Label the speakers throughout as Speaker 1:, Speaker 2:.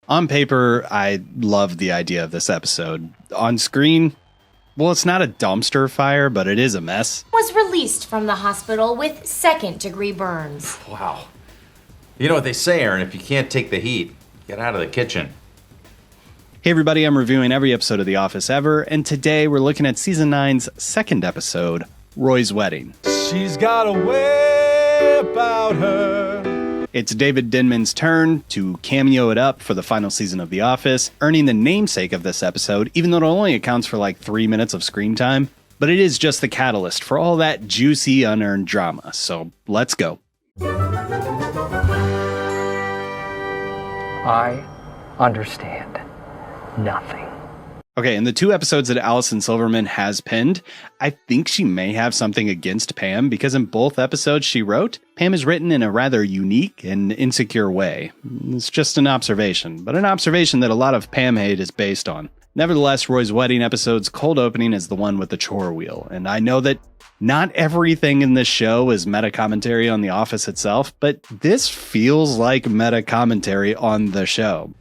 Speaker 1: On paper, I love the idea of this episode. On screen, well, it's not a dumpster fire, but it is a mess.
Speaker 2: Was released from the hospital with second-degree burns.
Speaker 3: Wow. You know what they say, Aaron, if you can't take the heat, get out of the kitchen.
Speaker 1: Hey everybody, I'm reviewing every episode of The Office ever, and today we're looking at Season 9's second episode, Roy's Wedding.
Speaker 4: She's got a way about her.
Speaker 1: It's David Denman's turn to cameo it up for the final season of The Office, earning the namesake of this episode, even though it only accounts for like 3 minutes of screen time. But it is just the catalyst for all that juicy, unearned drama. So let's go.
Speaker 5: I understand nothing.
Speaker 1: Okay, in the 2 episodes that Allison Silverman has penned, I think she may have something against Pam, because in both episodes she wrote, Pam is written in a rather unique and insecure way. It's just an observation, but an observation that a lot of Pam hate is based on. Nevertheless, Roy's Wedding episode's cold opening is the one with the chore wheel, and I know that not everything in this show is meta-commentary on The Office itself, but this feels like meta-commentary on the show.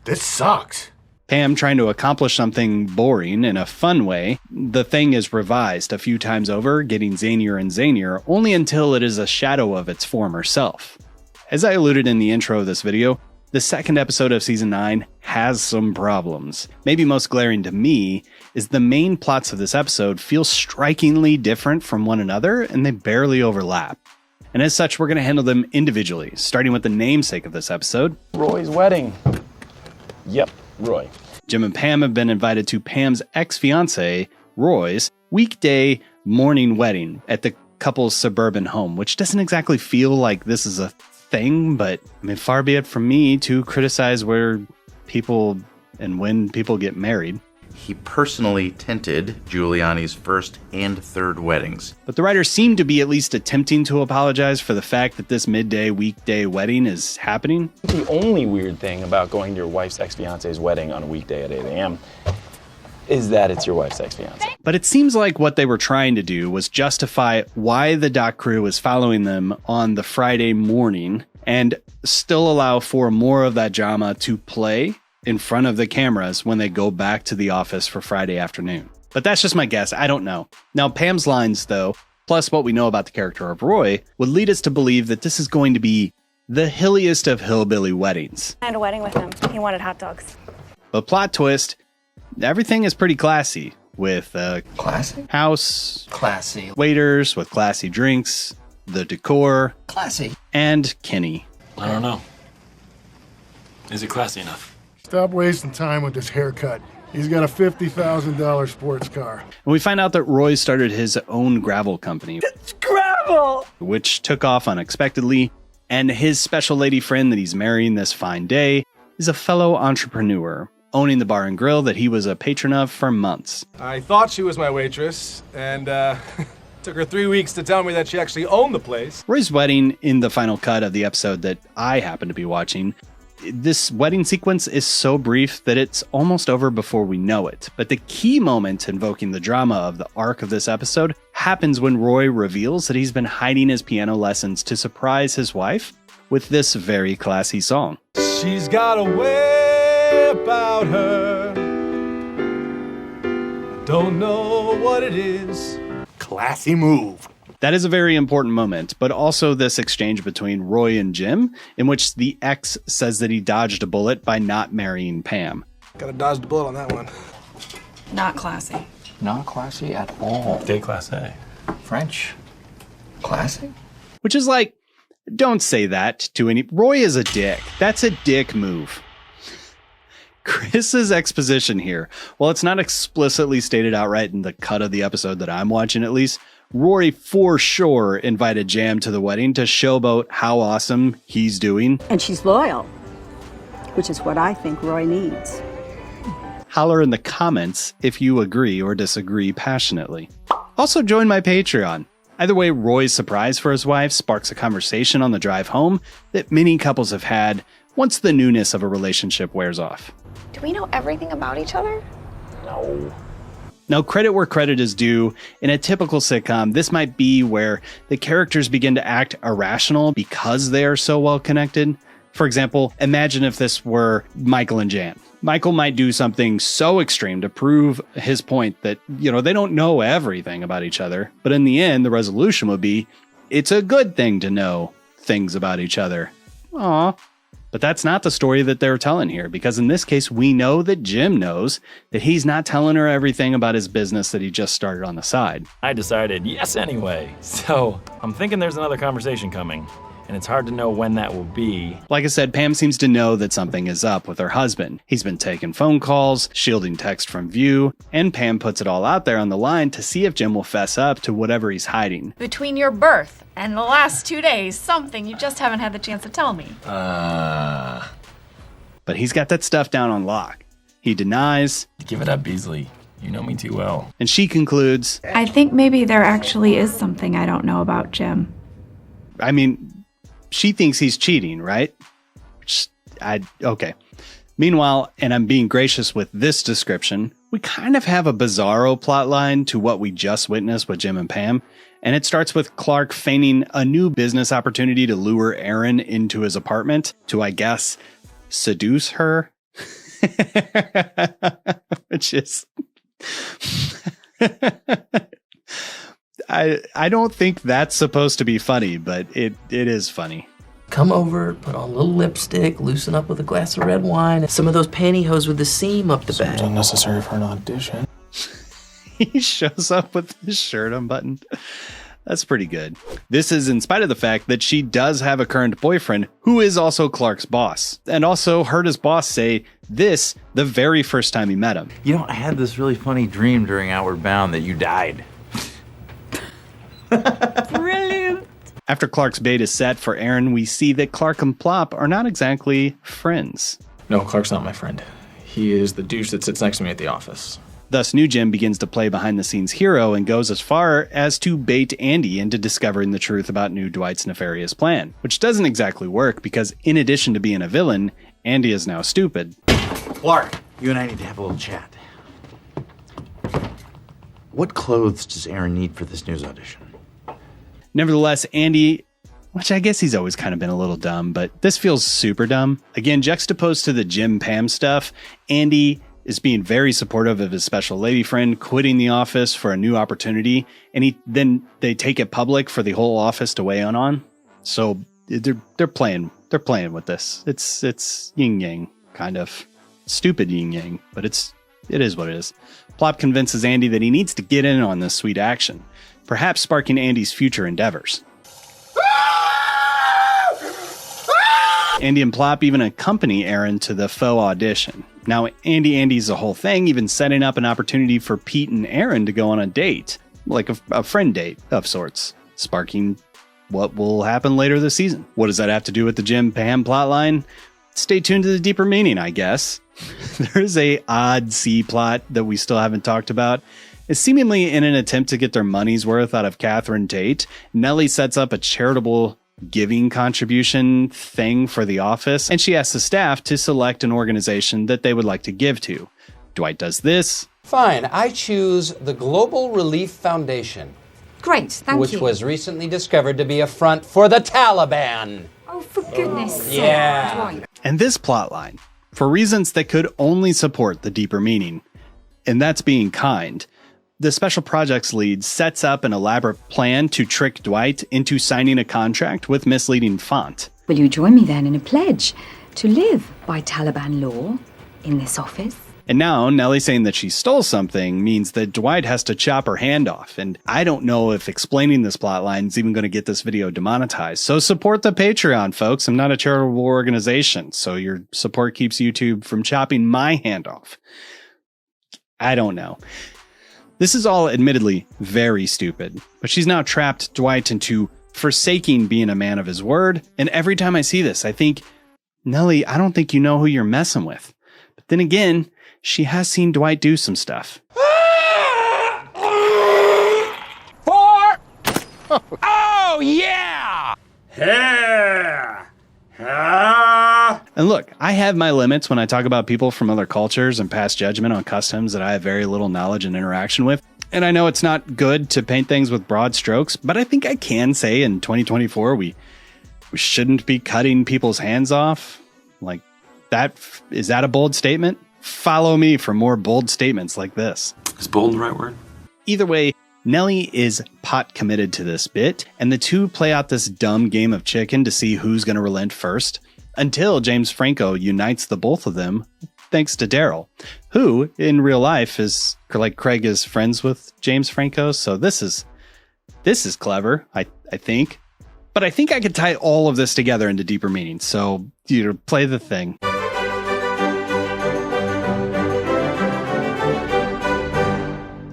Speaker 4: This sucks.
Speaker 1: Pam trying to accomplish something boring in a fun way, the thing is revised a few times over, getting zanier and zanier, only until it is a shadow of its former self. As I alluded in the intro of this video, the second episode of Season 9 has some problems. Maybe most glaring to me is the main plots of this episode feel strikingly different from one another, and they barely overlap. And as such, we're going to handle them individually, starting with the namesake of this episode,
Speaker 5: Roy's wedding. Yep, Roy.
Speaker 1: Jim and Pam have been invited to Pam's ex-fiancé, Roy's, weekday morning wedding at the couple's suburban home, which doesn't exactly feel like this is a thing, but I mean, far be it from me to criticize where people and when people get married.
Speaker 3: He personally tinted Giuliani's first and third weddings.
Speaker 1: But the writers seem to be at least attempting to apologize for the fact that this midday weekday wedding is happening.
Speaker 5: The only weird thing about going to your wife's ex-fiance's wedding on a weekday at 8 a.m. is that it's your wife's ex-fiance.
Speaker 1: But it seems like what they were trying to do was justify why the doc crew was following them on the Friday morning and still allow for more of that drama to play in front of the cameras when they go back to the office for Friday afternoon. But that's just my guess. I don't know. Now, Pam's lines, though, plus what we know about the character of Roy, would lead us to believe that this is going to be the hilliest of hillbilly weddings.
Speaker 6: I had a wedding with him. He wanted hot dogs.
Speaker 1: But plot twist, everything is pretty classy, with a
Speaker 7: classy
Speaker 1: house,
Speaker 7: classy
Speaker 1: waiters with classy drinks, the decor,
Speaker 7: classy,
Speaker 1: and Kenny.
Speaker 8: I don't know. Is it classy enough?
Speaker 4: Stop wasting time with this haircut. He's got a $50,000 sports car.
Speaker 1: And we find out that Roy started his own gravel company.
Speaker 7: It's gravel!
Speaker 1: Which took off unexpectedly, and his special lady friend that he's marrying this fine day is a fellow entrepreneur, owning the bar and grill that he was a patron of for months.
Speaker 4: I thought she was my waitress, and took her 3 weeks to tell me that she actually owned the place.
Speaker 1: Roy's wedding, in the final cut of the episode that I happen to be watching, this wedding sequence is so brief that it's almost over before we know it. But the key moment invoking the drama of the arc of this episode happens when Roy reveals that he's been hiding his piano lessons to surprise his wife with this very classy song.
Speaker 4: She's got a way about her. I don't know what it is.
Speaker 7: Classy move.
Speaker 1: That is a very important moment, but also this exchange between Roy and Jim, in which the ex says that he dodged a bullet by not marrying Pam.
Speaker 4: Gotta dodge the bullet on that one.
Speaker 6: Not classy.
Speaker 7: Not classy at all.
Speaker 8: Day class A.
Speaker 7: French. Classy?
Speaker 1: Which is like, don't say that to any... Roy is a dick. That's a dick move. Chris's exposition here, while it's not explicitly stated outright in the cut of the episode that I'm watching at least, Roy for sure invited Jam to the wedding to showboat how awesome he's doing.
Speaker 9: And she's loyal, which is what I think Roy needs.
Speaker 1: Holler in the comments if you agree or disagree passionately. Also join my Patreon. Either way, Roy's surprise for his wife sparks a conversation on the drive home that many couples have had once the newness of a relationship wears off.
Speaker 6: Do we know everything about each other?
Speaker 7: No.
Speaker 1: Now, credit where credit is due. In a typical sitcom, this might be where the characters begin to act irrational because they are so well connected. For example, imagine if this were Michael and Jan. Michael might do something so extreme to prove his point that, they don't know everything about each other. But in the end, the resolution would be, it's a good thing to know things about each other. Aw. But that's not the story that they're telling here, because in this case, we know that Jim knows that he's not telling her everything about his business that he just started on the side.
Speaker 5: I decided yes anyway. So I'm thinking there's another conversation coming, and it's hard to know when that will be.
Speaker 1: Like I said, Pam seems to know that something is up with her husband. He's been taking phone calls, shielding text from view, and Pam puts it all out there on the line to see if Jim will fess up to whatever he's hiding.
Speaker 6: Between your birth and the last 2 days, something you just haven't had the chance to tell me.
Speaker 1: But he's got that stuff down on lock. He denies.
Speaker 8: Give it up, Beasley. You know me too well.
Speaker 1: And she concludes,
Speaker 6: I think maybe there actually is something I don't know about Jim.
Speaker 1: I mean, she thinks he's cheating, right? Okay. Meanwhile, and I'm being gracious with this description, we kind of have a bizarro plot line to what we just witnessed with Jim and Pam. And it starts with Clark feigning a new business opportunity to lure Erin into his apartment to, I guess, seduce her. Which is... I don't think that's supposed to be funny, but it is funny.
Speaker 10: Come over, put on a little lipstick, loosen up with a glass of red wine, some of those pantyhose with the seam up the back.
Speaker 8: It's unnecessary for an audition.
Speaker 1: He shows up with his shirt unbuttoned. That's pretty good. This is in spite of the fact that she does have a current boyfriend who is also Clark's boss, and also heard his boss say this the very first time he met him.
Speaker 3: I had this really funny dream during Outward Bound that you died.
Speaker 6: Brilliant.
Speaker 1: After Clark's bait is set for Erin, we see that Clark and Plop are not exactly friends.
Speaker 8: No, Clark's not my friend. He is the douche that sits next to me at the office.
Speaker 1: Thus, new Jim begins to play behind-the-scenes hero and goes as far as to bait Andy into discovering the truth about new Dwight's nefarious plan, which doesn't exactly work because in addition to being a villain, Andy is now stupid.
Speaker 3: Clark, you and I need to have a little chat. What clothes does Erin need for this news audition?
Speaker 1: Nevertheless, Andy, which I guess he's always kind of been a little dumb, but this feels super dumb. Again, juxtaposed to the Jim Pam stuff, Andy is being very supportive of his special lady friend quitting the office for a new opportunity, and they take it public for the whole office to weigh in on. So they're playing with this. It's yin yang, kind of stupid yin yang, but it is what it is. Plop convinces Andy that he needs to get in on this sweet action, perhaps sparking Andy's future endeavors. Andy and Plop even accompany Erin to the faux audition. Now, Andy's the whole thing, even setting up an opportunity for Pete and Erin to go on a date, like a friend date of sorts, sparking what will happen later this season. What does that have to do with the Jim Pam plotline? Stay tuned to the deeper meaning, I guess. There's a odd C plot that we still haven't talked about. It's seemingly in an attempt to get their money's worth out of Catherine Tate. Nellie sets up a charitable giving contribution thing for the office, and she asks the staff to select an organization that they would like to give to. Dwight does this.
Speaker 11: Fine, I choose the Global Relief Foundation.
Speaker 2: Great, thank you.
Speaker 11: Which was recently discovered to be a front for the Taliban.
Speaker 2: Oh, for goodness sake.
Speaker 11: Yeah.
Speaker 2: Dwight.
Speaker 1: And this plotline, for reasons that could only support the deeper meaning, and that's being kind, the special projects lead sets up an elaborate plan to trick Dwight into signing a contract with misleading font.
Speaker 9: Will you join me then in a pledge to live by Taliban law in this office?
Speaker 1: And now Nellie saying that she stole something means that Dwight has to chop her hand off. And I don't know if explaining this plotline is even going to get this video demonetized. So support the Patreon, folks. I'm not a charitable organization, so your support keeps YouTube from chopping my hand off. I don't know. This is all admittedly very stupid, but she's now trapped Dwight into forsaking being a man of his word. And every time I see this, I think, Nellie, I don't think you know who you're messing with. But then again, she has seen Dwight do some stuff.
Speaker 11: 4! Oh, yeah!
Speaker 1: And look, I have my limits when I talk about people from other cultures and pass judgment on customs that I have very little knowledge and interaction with. And I know it's not good to paint things with broad strokes, but I think I can say in 2024 we we shouldn't be cutting people's hands off? Like, is that a bold statement? Follow me for more bold statements like this.
Speaker 8: Is bold the right word?
Speaker 1: Either way, Nellie is pot committed to this bit, and the two play out this dumb game of chicken to see who's going to relent first, until James Franco unites the both of them, thanks to Daryl, who in real life is like Craig is friends with James Franco. So this is clever, I think. But I think I could tie all of this together into deeper meaning. So play the thing.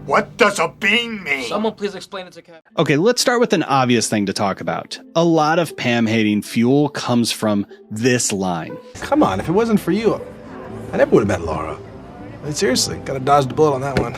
Speaker 7: What does a bean mean?
Speaker 10: Someone please explain it to Captain.
Speaker 1: Okay, let's start with an obvious thing to talk about. A lot of Pam hating fuel comes from this line.
Speaker 4: Come on, if it wasn't for you, I never would have met Laura. I mean, seriously, gotta dodge the bullet on that one.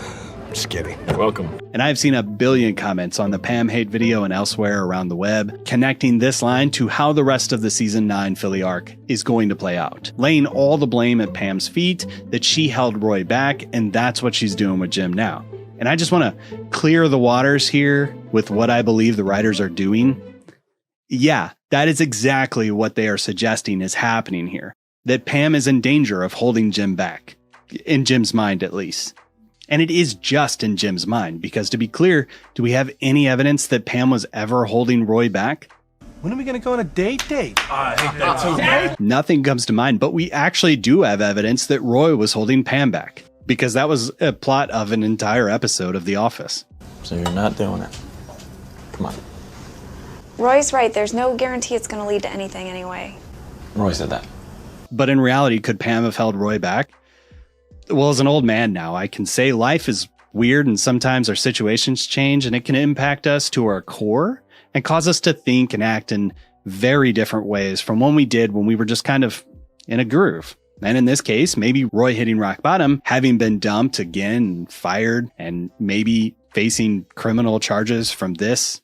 Speaker 4: Just kidding.
Speaker 8: You're welcome.
Speaker 1: And I've seen a billion comments on the Pam hate video and elsewhere around the web, connecting this line to how the rest of the season 9 Philly arc is going to play out, laying all the blame at Pam's feet, that she held Roy back, and that's what she's doing with Jim now. And I just want to clear the waters here with what I believe the writers are doing. Yeah, that is exactly what they are suggesting is happening here. That Pam is in danger of holding Jim back. In Jim's mind, at least. And it is just in Jim's mind, because to be clear, do we have any evidence that Pam was ever holding Roy back?
Speaker 4: When are we gonna go on a date?
Speaker 8: I hate that too.
Speaker 1: Nothing comes to mind, but we actually do have evidence that Roy was holding Pam back. Because that was a plot of an entire episode of The Office.
Speaker 5: So you're not doing it. Come on.
Speaker 12: Roy's right. There's no guarantee it's going to lead to anything anyway.
Speaker 5: Roy said that.
Speaker 1: But in reality, could Pam have held Roy back? Well, as an old man now, I can say life is weird and sometimes our situations change and it can impact us to our core and cause us to think and act in very different ways from when we did when we were just kind of in a groove. And in this case, maybe Roy hitting rock bottom, having been dumped again, fired, and maybe facing criminal charges from this,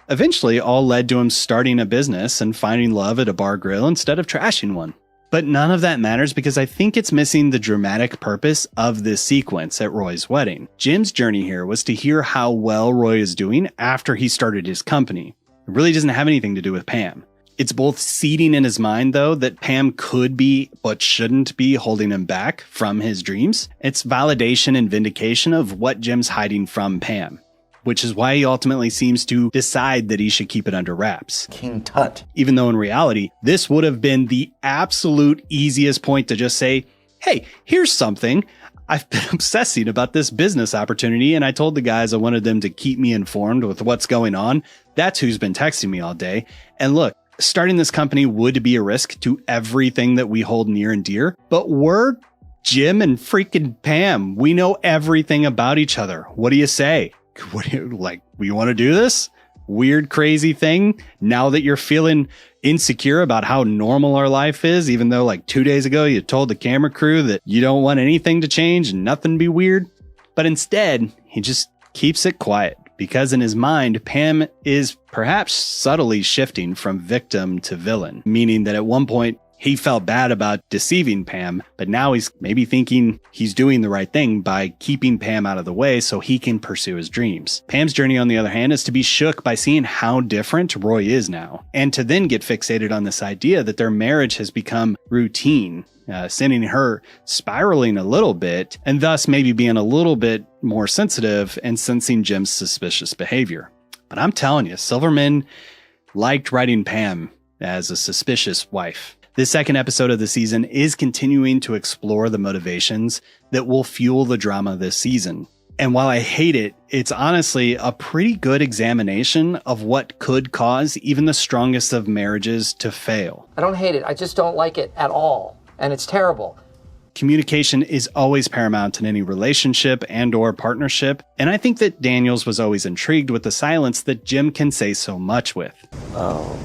Speaker 1: eventually all led to him starting a business and finding love at a bar grill instead of trashing one. But none of that matters because I think it's missing the dramatic purpose of this sequence at Roy's wedding. Jim's journey here was to hear how well Roy is doing after he started his company. It really doesn't have anything to do with Pam. It's both seeding in his mind, though, that Pam could be, but shouldn't be, holding him back from his dreams. It's validation and vindication of what Jim's hiding from Pam, which is why he ultimately seems to decide that he should keep it under wraps.
Speaker 3: King Tut.
Speaker 1: Even though in reality, this would have been the absolute easiest point to just say, hey, here's something. I've been obsessing about this business opportunity, and I told the guys I wanted them to keep me informed with what's going on. That's who's been texting me all day. And look, starting this company would be a risk to everything that we hold near and dear, but we're Jim and freaking Pam. We know everything about each other. What do you say? What do you, like, we want to do this weird, crazy thing now that you're feeling insecure about how normal our life is, even though like 2 days ago you told the camera crew that you don't want anything to change and nothing be weird? But instead, he just keeps it quiet. Because in his mind, Pam is perhaps subtly shifting from victim to villain, meaning that at one point he felt bad about deceiving Pam, but now he's maybe thinking he's doing the right thing by keeping Pam out of the way so he can pursue his dreams. Pam's journey, on the other hand, is to be shook by seeing how different Roy is now, and to then get fixated on this idea that their marriage has become routine, sending her spiraling a little bit, and thus maybe being a little bit more sensitive and sensing Jim's suspicious behavior. But I'm telling you, Silverman liked writing Pam as a suspicious wife. This second episode of the season is continuing to explore the motivations that will fuel the drama this season. And while I hate it, it's honestly a pretty good examination of what could cause even the strongest of marriages to fail.
Speaker 11: I don't hate it. I just don't like it at all. And it's terrible.
Speaker 1: Communication is always paramount in any relationship and or partnership. And I think that Daniels was always intrigued with the silence that Jim can say so much with.
Speaker 5: Oh.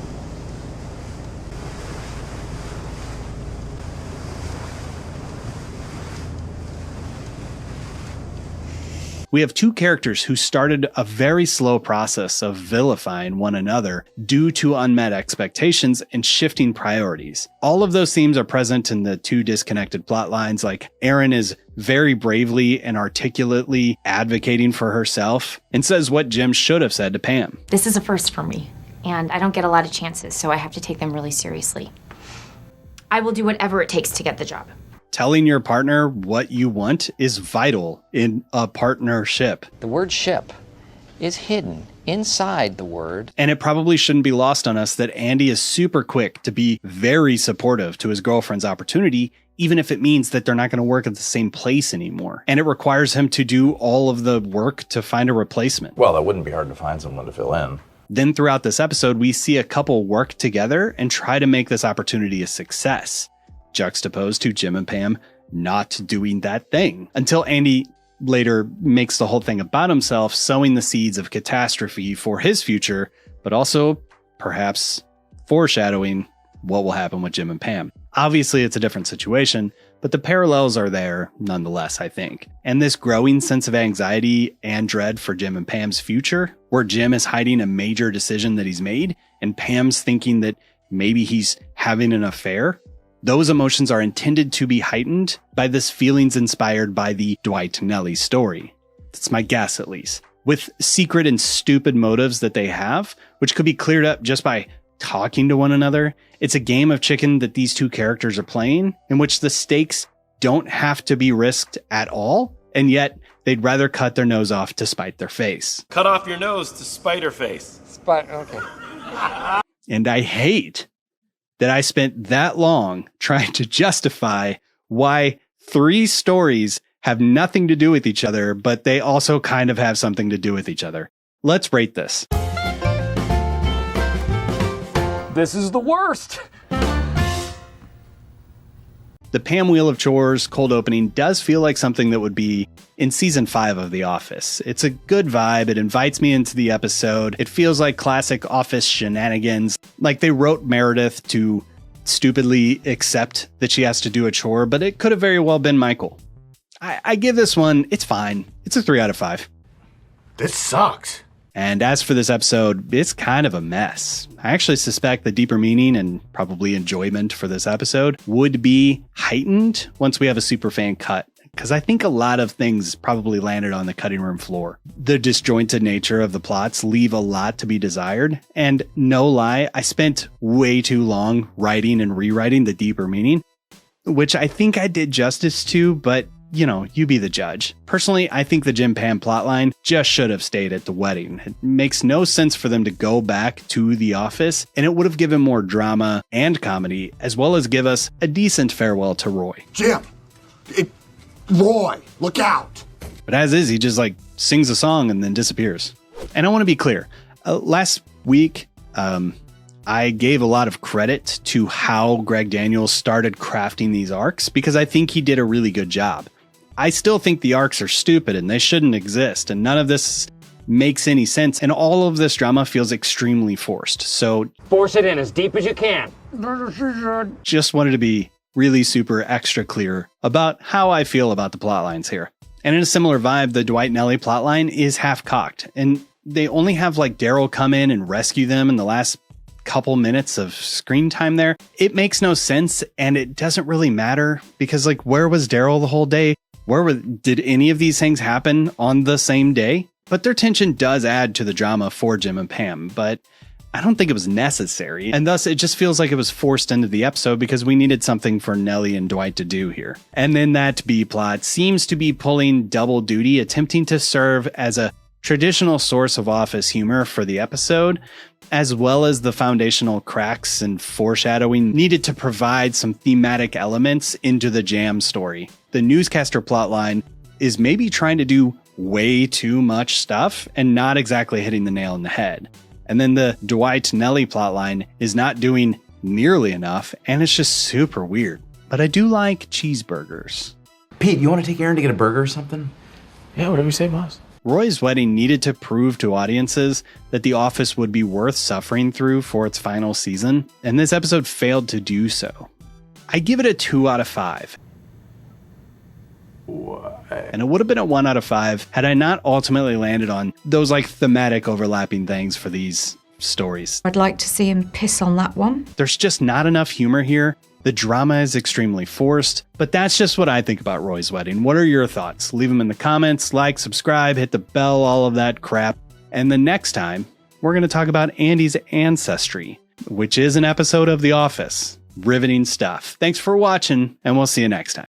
Speaker 1: We have two characters who started a very slow process of vilifying one another due to unmet expectations and shifting priorities. All of those themes are present in the two disconnected plot lines, like Erin is very bravely and articulately advocating for herself and says what Jim should have said to Pam.
Speaker 2: This is a first for me. and I don't get a lot of chances, so I have to take them really seriously. I will do whatever it takes to get the job.
Speaker 1: Telling your partner what you want is vital in a partnership.
Speaker 11: The word ship is hidden inside the word.
Speaker 1: And it probably shouldn't be lost on us that Andy is super quick to be very supportive to his girlfriend's opportunity, even if it means that they're not going to work at the same place anymore. And it requires him to do all of the work to find a replacement.
Speaker 13: Well, that wouldn't be hard to find someone to fill in.
Speaker 1: Then throughout this episode, we see a couple work together and try to make this opportunity a success, juxtaposed to Jim and Pam not doing that thing, until Andy later makes the whole thing about himself, sowing the seeds of catastrophe for his future, but also perhaps foreshadowing what will happen with Jim and Pam. Obviously, it's a different situation, but the parallels are there nonetheless, I think. And this growing sense of anxiety and dread for Jim and Pam's future, where Jim is hiding a major decision that he's made, and Pam's thinking that maybe he's having an affair, those emotions are intended to be heightened by this feelings inspired by the Dwight Nellie story. That's my guess, at least. With secret and stupid motives that they have, which could be cleared up just by talking to one another, it's a game of chicken that these two characters are playing, in which the stakes don't have to be risked at all, and yet they'd rather cut their nose off to spite their face.
Speaker 8: Cut off your nose to spite her face.
Speaker 11: Okay.
Speaker 1: And I hate that I spent that long trying to justify why 3 stories have nothing to do with each other, but they also kind of have something to do with each other. Let's rate this.
Speaker 5: This is the worst.
Speaker 1: The Pam Wheel of Chores cold opening does feel like something that would be in season 5 of The Office. It's a good vibe. It invites me into the episode. It feels like classic Office shenanigans. Like they wrote Meredith to stupidly accept that she has to do a chore, but it could have very well been Michael. I give this one, it's fine. It's a 3 out of 5.
Speaker 7: This sucks.
Speaker 1: And as for this episode, it's kind of a mess. I actually suspect the deeper meaning and probably enjoyment for this episode would be heightened once we have a superfan cut, because I think a lot of things probably landed on the cutting room floor. The disjointed nature of the plots leave a lot to be desired, and no lie, I spent way too long writing and rewriting the deeper meaning, which I think I did justice to, but you know, you be the judge. Personally, I think the Jim Pam plotline just should have stayed at the wedding. It makes no sense for them to go back to the office, and it would have given more drama and comedy, as well as give us a decent farewell to Roy.
Speaker 7: Jim! Roy, look out!
Speaker 1: But as is, he just sings a song and then disappears. And I want to be clear. Last week, I gave a lot of credit to how Greg Daniels started crafting these arcs because I think he did a really good job. I still think the arcs are stupid and they shouldn't exist, and none of this makes any sense, and all of this drama feels extremely forced. So
Speaker 11: Force it in as deep as you can.
Speaker 1: just wanted to be really super extra clear about how I feel about the plot lines here. And in a similar vibe, the Dwight Nellie plotline is half-cocked, and they only have Daryl come in and rescue them in the last couple minutes of screen time there. It makes no sense, and it doesn't really matter because where was Daryl the whole day? Did any of these things happen on the same day? But their tension does add to the drama for Jim and Pam, but I don't think it was necessary, and thus it just feels like it was forced into the episode because we needed something for Nellie and Dwight to do here. And then that B-plot seems to be pulling double duty, attempting to serve as a traditional source of Office humor for the episode, as well as the foundational cracks and foreshadowing needed to provide some thematic elements into the Jam story. The newscaster plotline is maybe trying to do way too much stuff and not exactly hitting the nail on the head. And then the Dwight Nellie plotline is not doing nearly enough, and it's just super weird. But I do like cheeseburgers.
Speaker 3: Pete, you want to take Aaron to get a burger or something?
Speaker 5: Yeah, whatever you say, boss.
Speaker 1: Roy's wedding needed to prove to audiences that The Office would be worth suffering through for its final season, and this episode failed to do so. I give it a 2 out of 5. And it would have been a 1 out of 5 had I not ultimately landed on those thematic overlapping things for these stories.
Speaker 9: I'd like to see him piss on that one.
Speaker 1: There's just not enough humor here. The drama is extremely forced, but that's just what I think about Roy's wedding. What are your thoughts? Leave them in the comments, subscribe, hit the bell, all of that crap. And the next time we're going to talk about Andy's ancestry, which is an episode of The Office. Riveting stuff. Thanks for watching, and we'll see you next time.